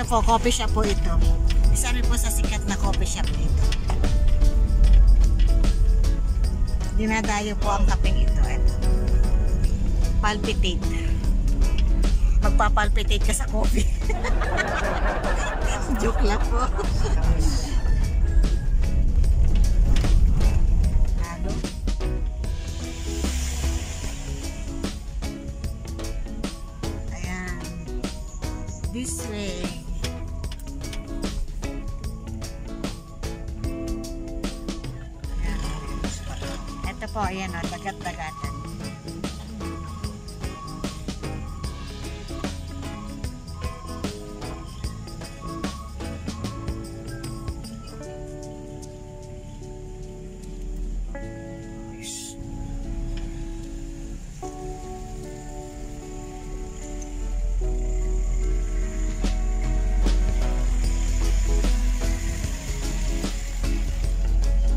po, coffee shop po ito. Isa rin po sa sikat na coffee shop dito. Dinadayo po ang kapeng ito. Ito. Palpitate. Magpapalpitate ka sa coffee. Joke lang po. Ano? Ayan. This way. Ito po, ayan o, dagat-dagatan.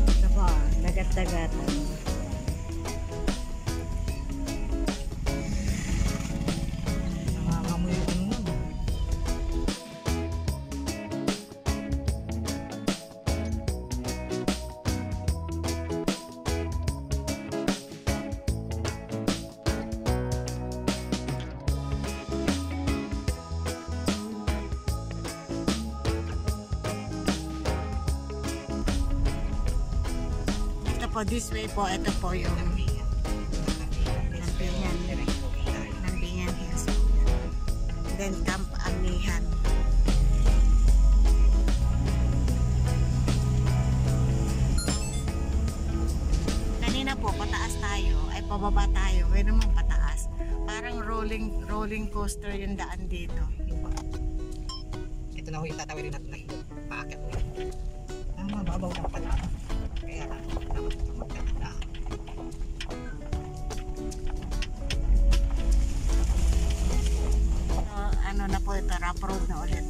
Ito po, dagat-dagatan. This way po, ito po yung Nambingan Hills. Then Camp Amihan. Kanina po, pataas tayo, ay pababa tayo. Ngayon naman pataas. Parang rolling coaster yung daan dito. Ito na ho yung tatawirin natin na ito. Paakit mo. Mababaw lang pala. Kaya lang, dapat ito magkanda. So, ano na po ito, rough road na ulit.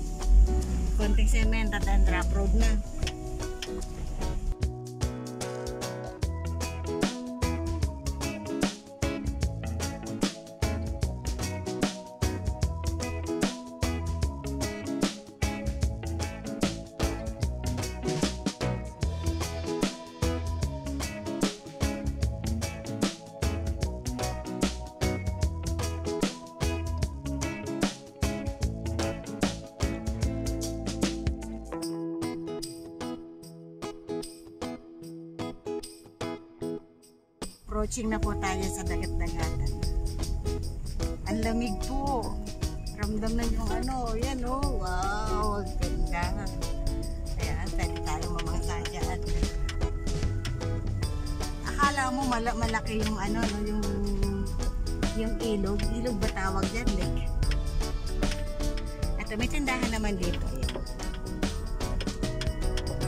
Konting cement at then rough road na. Approaching na po tayo sa dagat-dagatan. Ang lamig po. Ramdam na yung ano. Yan o. Oh, wow. Ganda. Ayan. Pwede tayo mamangsa dyan. Akala mo malaki yung ano. Yung ilog. Ilog ba tawag dyan? Lake. Ito. May tindahan naman dito. Ayan.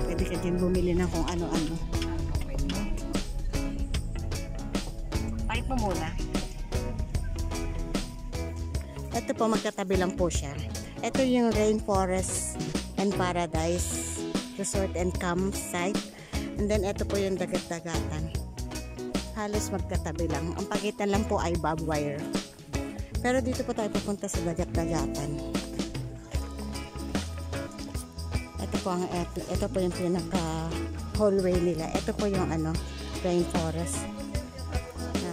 Pwede ka dyan bumili ng kung ano-ano. Muna. Ito po, magkatabi lang po siya. Ito yung Rainforest and Paradise Resort and Campsite. And then ito po yung dagat-dagatan. Halos magkatabi lang. Ang pagitan lang po ay barbed wire. Pero dito po tayo pupunta sa dagat-dagatan. Ito po yung pinaka hallway nila. Ito po yung ano, rainforest.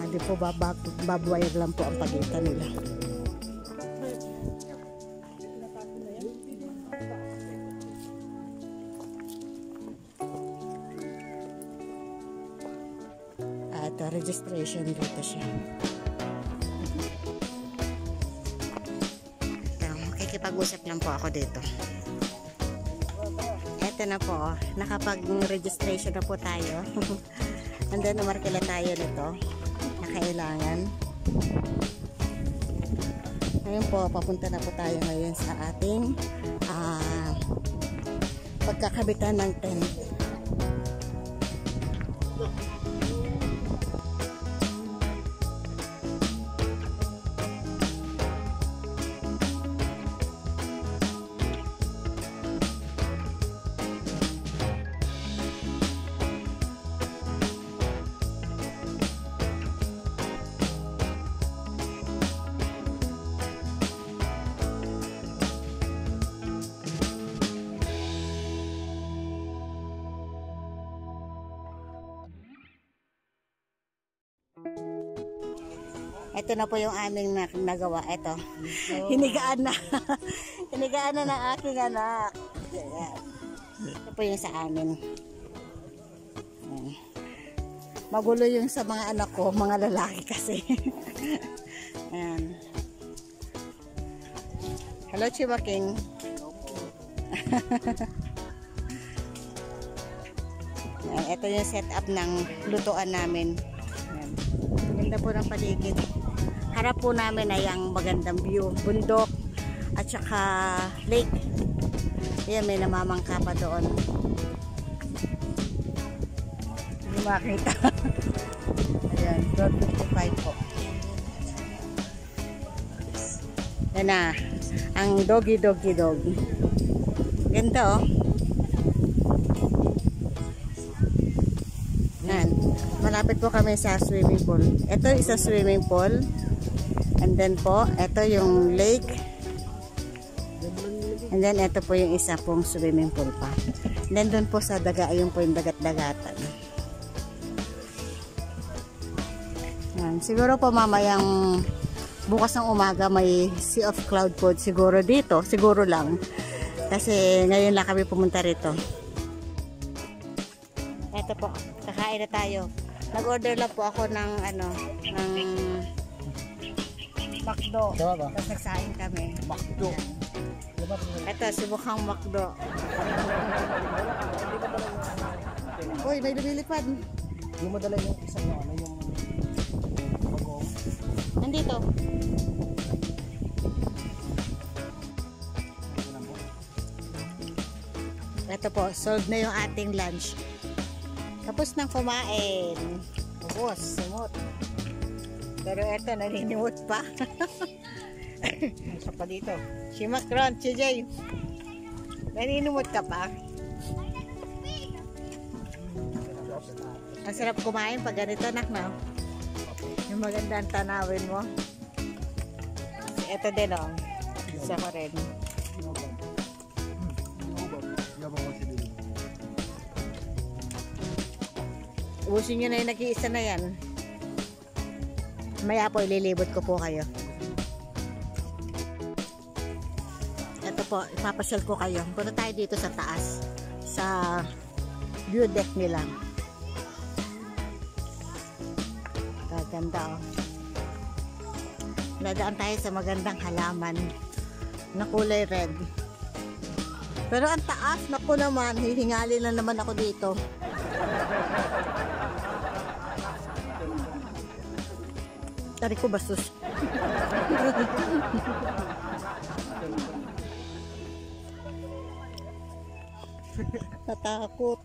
Di po barbed wire lang po ang pagitan nila. Ito, registration dito siya. Ito, makikipag-usap lang po ako dito. Ito na po, nakapag-registration na po tayo. And then, umarkila tayo nito. Kailangan. Ngayon po, papunta na po tayo ngayon sa ating pagkakabitan ng tent. Ito na po yung aming nagawa. Ito. Hinigaan na. Hinigaan na ng aking anak. Ayan. Ito po yung sa amin. Ayan. Magulo yung sa mga anak ko, mga lalaki kasi. Ayan. Hello, Chimaking. Ayan. Ito yung setup ng lutuan namin. Ayan. Ganda po ng paligid. Harap po namin ay ang magandang view. Bundok at saka lake. Ayan, may namamangka pa doon. Hindi makita. Ayan, 12:55 po. Yan na. Ang doggy. Ganda oh. Yan. Malapit po kami sa swimming pool. Ito isa swimming pool. And then po, ito yung lake. And then ito po yung isa pong swimming pool pa. And then doon po sa daga, ayun po yung dagat-dagatan. Yan. Siguro po mamayang bukas ng umaga may sea of cloud po siguro dito. Siguro lang. Kasi ngayon lang kami pumunta rito. Ito po, kakain na tayo. Nag-order lang po ako ng ng McDo. Tapos nagsaing kami. McDo. Ito, subukhang McDo. Uy, may lumilipad. Yung madala yung isang yung bagong. Nandito. Ito po, solved na yung ating lunch. Tapos nang kumain. Ubos, sumot. Pero eto, naninimot pa. Isa pa dito. Si Macron, si Jay. Naninimot ka pa. Ang sarap kumain pag ganito, nak, no? Yung magandang tanawin mo. Ito din, oh. Isa ko rin. Ubusin nyo na yung nag-iisa na yan. Maya po, ililibot ko po kayo. Ito po, ipapasyal ko kayo. Punta tayo dito sa taas. Sa view deck nila. Ganda, oh. Nadaan tayo sa magandang halaman na kulay red. Pero ang taas, naku naman, hihingali na naman ako dito. Tari ko bastos. Natakot.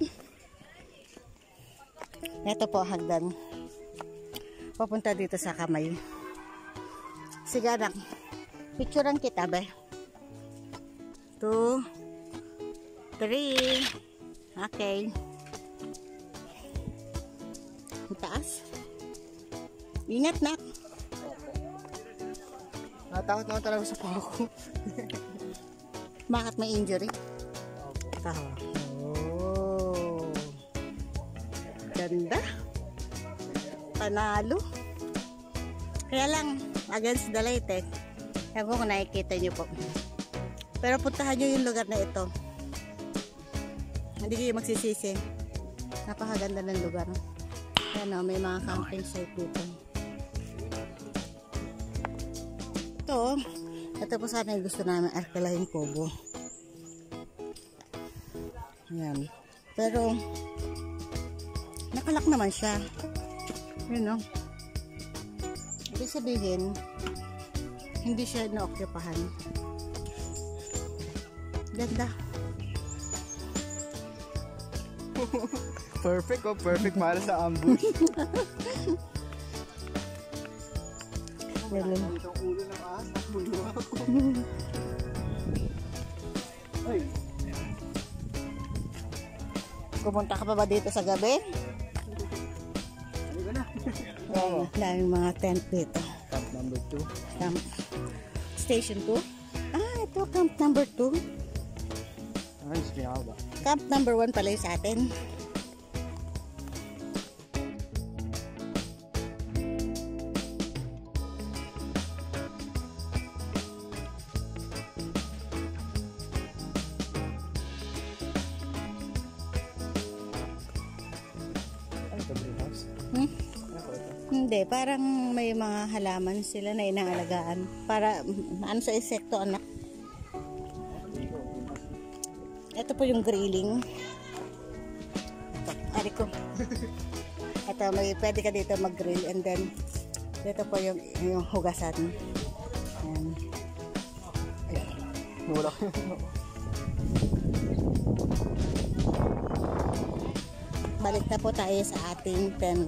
Ito po, hagdan. Papunta dito sa kamay. Sige anak, picturean kita ba? 2, 3. Okay. Ang taas. Ingat, nak. Natakot naman talaga sa paa ko. Bakit may injury? Oh. Ganda. Panalo. Kaya lang, against the light eh. Kaya kung nakikita nyo po. Pero puntahan nyo yung lugar na ito. Hindi kayo magsisisi. Napakaganda ng lugar. Ayan o, may mga camping site dito. Ito po sana yung gusto namin arkalahin Kubo. Ayan. Pero, nakalak naman siya. Yun o. Ibig sabihin, hindi siya na-occupahan. Ganda. Perfect, oh. Perfect para sa ambush. Itong ulo ng ahas, nakbulo ako. Ay. Pumunta ka pa ba dito sa gabi? Halika na. Ayan, daming mga tent dito. Camp number 2. Camp Station 2? Ah, ito camp number 2. Ay, siya ba? Camp number 1 pala yung sa atin. Hmm? Ano po ito? Hindi, parang may mga halaman sila na inaalagaan. Para, ano sa insekto, anak? Ito po yung grilling. Ari ko. Ito, pwede ka dito mag-grill. And then, dito po yung hugasan. Ayan. Wala. Balik na po tayo sa ating tent.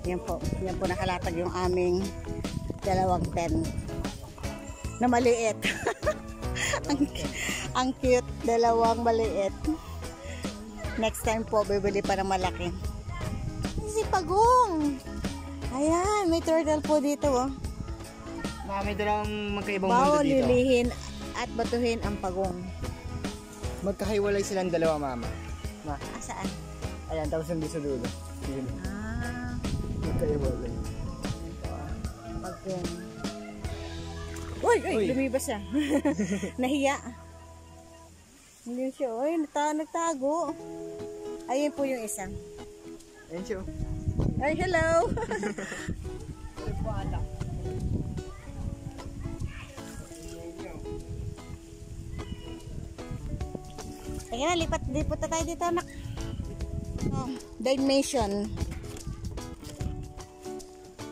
Yan po nakalatag yung aming dalawang tent na maliit. ang cute, dalawang maliit. Next time po, bibili pa ng malaki. Si Pagong! Ayan, may turtle po dito, oh. May dalawang magkaibang Bawal mundo dito. lilihin at batuhin ang Pagong. Magkahiwalay silang dalawa, mama. Ma. Saan? Ayan, tapos hindi sa dulo. Yun. Ah, Magkahiwalay. Pagong. Uy, lumibas siya. Nahiya. Hindi siya, nagtago. Ayun po yung isa. Ayun siya. Ay, hello! Teka na, lipat na tayo dito, anak. Oh, Dalmatian.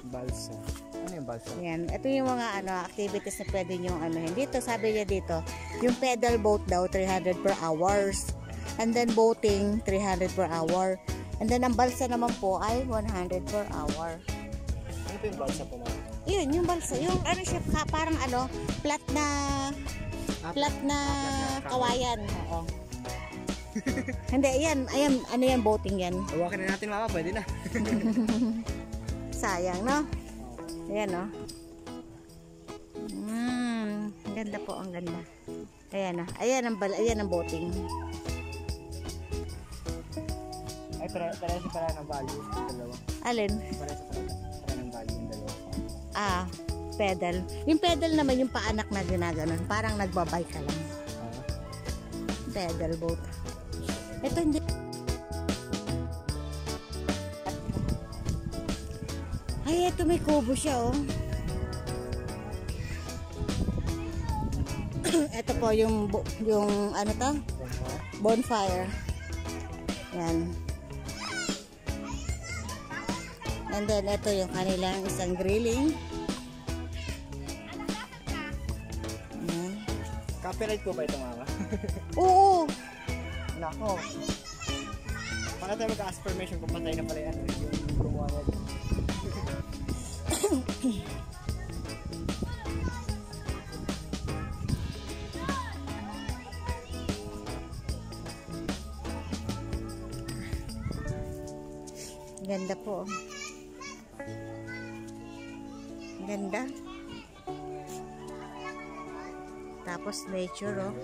Balsa. Ano yung balsa? Yan. Ito yung mga activities na pwede nyo dito, sabi niya dito, yung pedal boat daw, 300 per hours. And then boating, 300 per hour. And then ang balsa naman po ay 100 per hour. Ano po yung balsa po, mama? Yun, yung balsa. Yung siya, parang flat na kawayan. Oo. Hindi, ayan, ano yan, boating yan. Hawakin na natin, mama, pwede na. Sayang, no? Ayan, no? Ang ganda po, ang ganda. Ayan, no? Ayan ang boating. Ay, para ng value, yung dalawa. Alin? Para ng value yung dalawa. Pedal. Yung pedal naman, yung paanak na ginaganon. Parang nagbabike ka lang. Pedal boat. Ito hindi. Ay, ito may kubo siya, oh. Ito po yung ano to? Bonfire. Yan. And then, ito yung kanilang isang grilling. Yan. Copyright po ba ito, mama? Oo! Nako. Para tayo mag-ask permission kung patay na pala yan. Yung gumawa na ito. Ganda po. Ganda. Tapos nature, oh.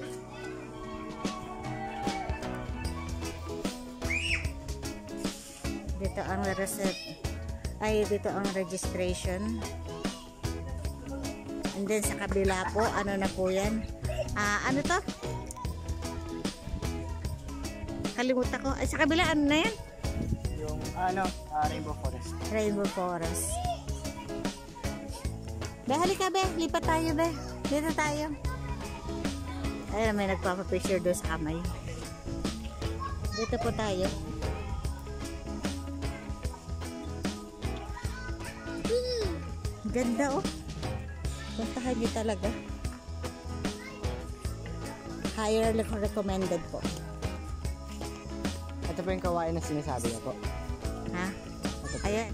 Dito ang dito ang registration. And then sa kabila po, ano na po yan? Ano to? Kalimutan ko. Ay, sa kabila, ano na yan? Yung, Rainbow Forest. Rainbow Forest. Be, halika be. Lipat tayo be. Dito tayo. Ayun, may nagpapapicture doon sa kamay. Dito po tayo. Ganda, oh. Puntahan niyo talaga. Highly recommended po. Ito po yung kawain na sinasabi niya po. Ha? Ayan.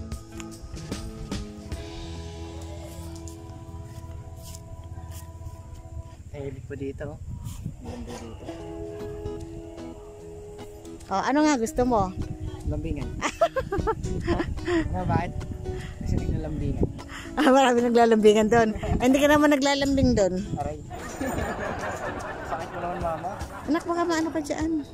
Tahimik po dito. Ganda dito. Oh, ano nga gusto mo? Lambingan. Bakit? Kasi naglalambingan. Marami naglalambingan doon. Hindi ka naman naglalambing doon. Aray. Sakit mo naman, mama. Anak, baka maano ka dyan.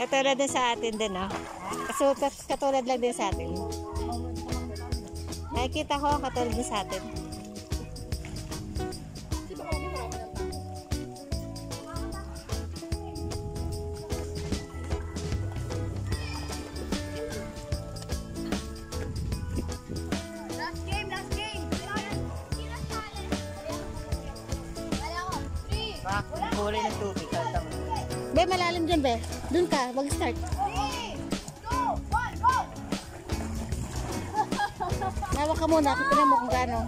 Katulad din sa atin din, no? Katulad lang din sa atin. Nakikita ko, katulad din sa atin. Kulay ng tubig. Be, malalim dyan, be. Doon ka, mag-start. 3, 2, 1, go! Nawak ka muna, tingnan mo kung gaano.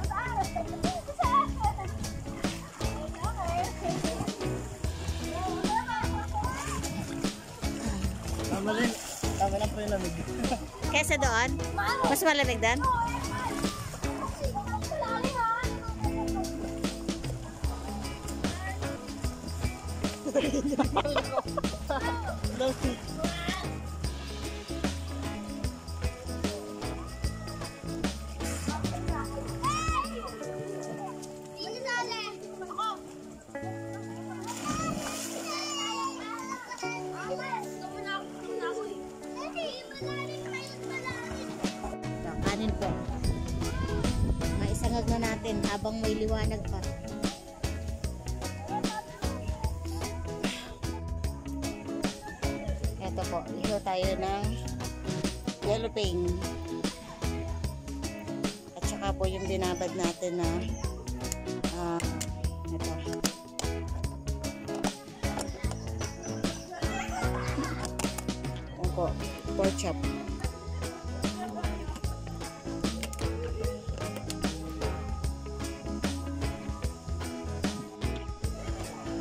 Tama lang po yung lamig. Kesa doon, mas malamig doon. Kanin po. Maisangag na natin habang may liwanag pa. Ito po, iho tayo ng yellow ping. At saka po yung binabad natin na ito. Ito po, pork chop.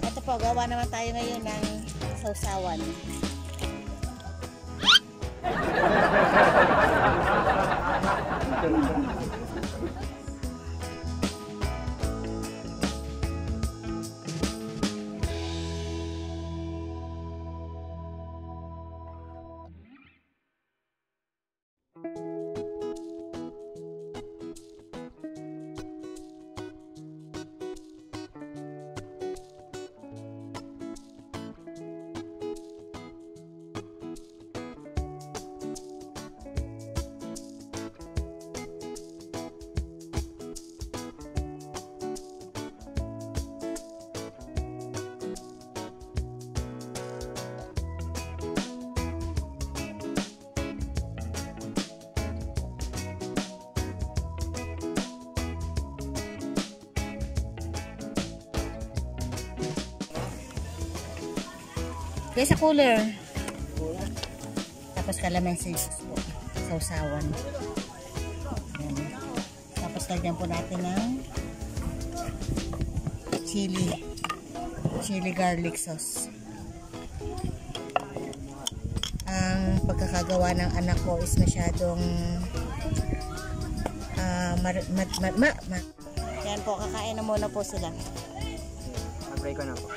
Ito po, gawa naman tayo ngayon ng sausawan. Guys, sa cooler. Tapos kalamansi po. Sausawan. Ayan. Tapos lagyan po natin ng chili. Chili garlic sauce. Ang pagkakagawa ng anak ko is masyadong Yan po, kakain na muna po sila. Mag-break ko na po.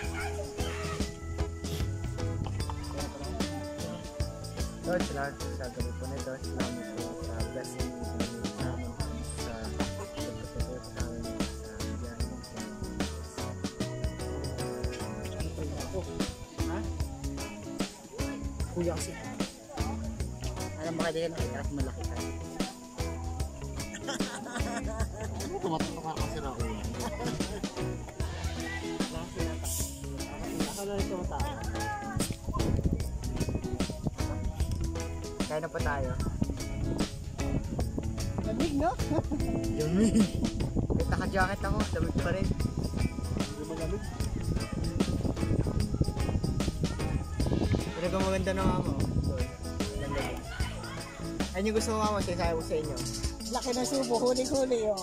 Lord, salamat sa gabi po nito. Salamat po sa blessing sa amin, sa pagkakatayo sa amin, sa biyahe mo sa ha? Kuya kasi. Alam mo kaya nakita kasi malaki tayo. Tumatok ka kasi na kuya. Akala nito mataas. Kaya na pa tayo. Lamig, no? Yummy! Naka-jacket ako, lamig pa rin. Hindi mo lamig. Talagang maganda na mama. Ganda din. Ayun yung gusto mo mama, sasabi ko sa inyo. Laki ng subo, huli-huli, oh.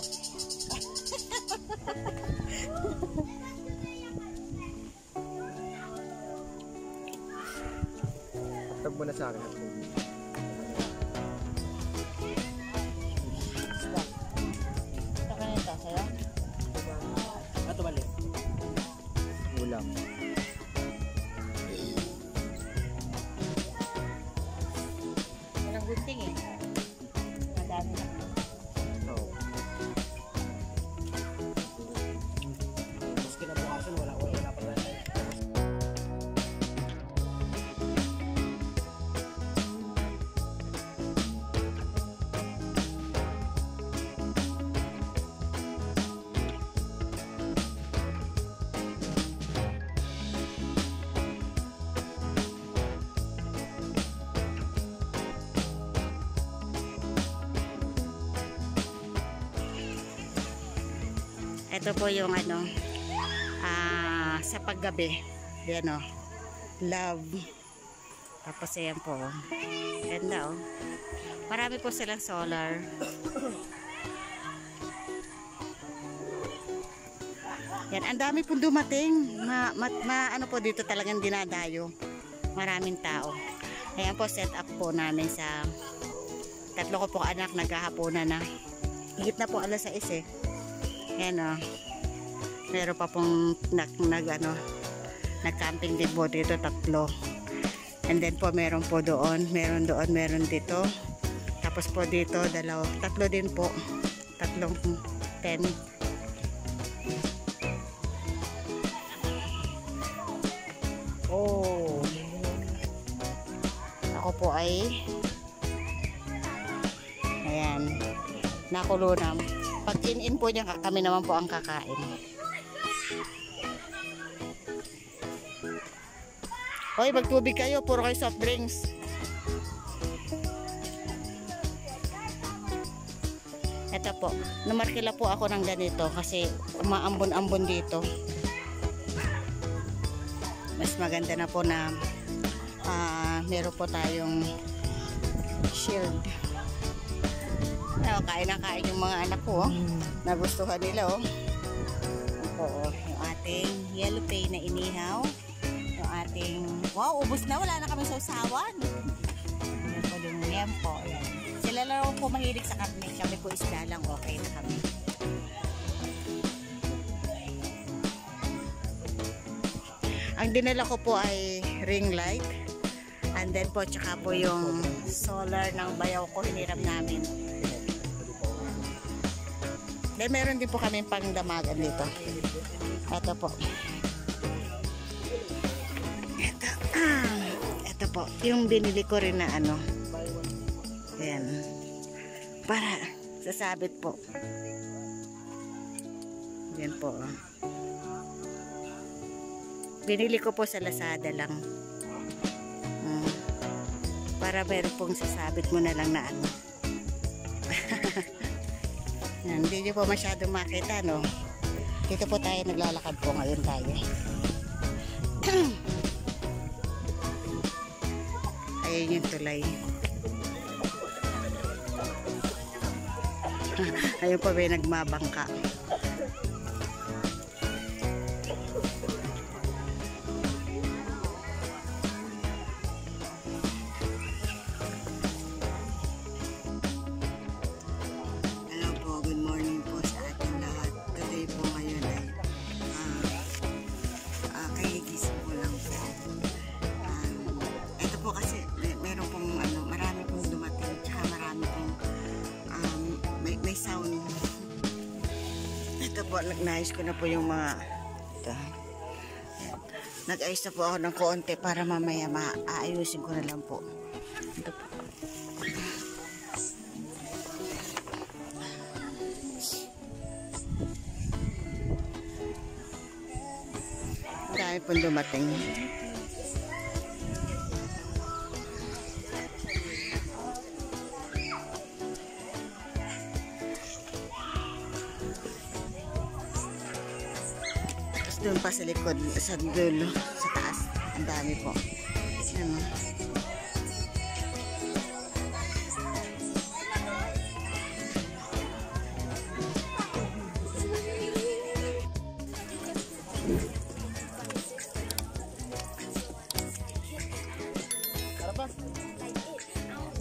Tag mo na sa akin. Ulam. Walang gunting eh. Madami na. Oo. Mas kinabukasan, wala pa rin. Ito po yung ano, sa paggabi. Yan o. Love. Tapos ayan po. Ganda o. Marami po silang solar. Yan, ang dami pong dumating. Ano po dito talagang dinadayo. Maraming tao. Ayan po, set up po namin sa tatlo ko po anak, naghahaponan na. Higit na po alas 6 eh. Ayan o. Meron pa pong nag-camping din po dito, tatlo. And then po meron po doon, meron doon, meron dito. Tapos po dito, tatlo din po. Tatlong tent. Oh. Ako po ay ayan, nakulunam. Pag in po niya, kami naman po ang kakain. Hoy, magtubig kayo, puro kayo soft drinks. Ito po, namarkila po ako ng ganito kasi umaambon-ambon dito. Mas maganda na po na meron po tayong shield. Kain na kain yung mga anak ko. Nagustuhan nila oh. Po, yung ating yellow pay na inihaw. Yung ating, wow, ubos na, wala na kami sausawan. Yan po yung yempo. Yan. Sila lang po mahilig sa karne. Kami po isda lang, okay na kami. Ang dinala ko po ay ring light. And then po, tsaka po yung solar ng bayaw ko, hiniram namin. Then meron din po kami pangdamagan dito. Ito po. Ito po. Yung binili ko rin na ano. Ayan. Para sasabit po. Ayan po. Binili ko po sa Lazada lang. Para meron pong sasabit mo na lang na ano. Hindi nyo po masyadong makita, no? Dito po tayo, naglalakad po ngayon tayo. Ayun yung tulay. Ayun po may nagmabangka. Nag-ayos ko na po yung mga nag-ayos na po ako ng konti para mamaya maayusin ko na lang po. Ito po. Dahil po dumating. Doon pa sa likod, sa dulo, sa taas. Ang dami po. Ano.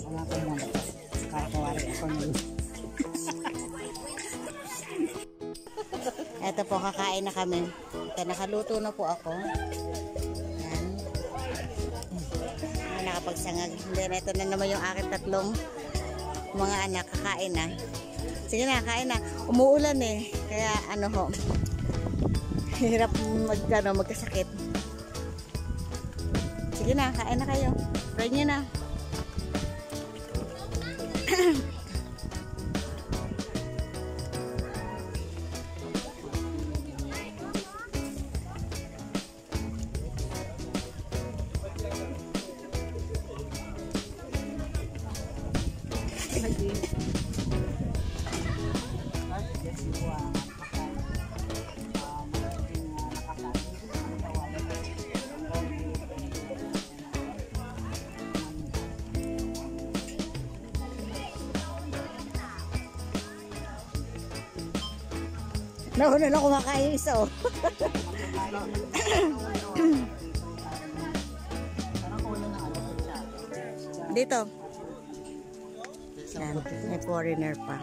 Wala pa naman. Kakawari ako nyo. Eto po, kakain na kami. Nakaluto na po ako. Yan. Nakapagsangag. Then, ito na naman yung aking tatlong mga anak. Kakain na. Sige na, kain na. Umuulan eh. Kaya ano ho. Hirap magkasakit. Sige na, kain na kayo. Try nyo na. Nauna na kumakain yung isa, oh. Dito. Yan, may foreigner pa.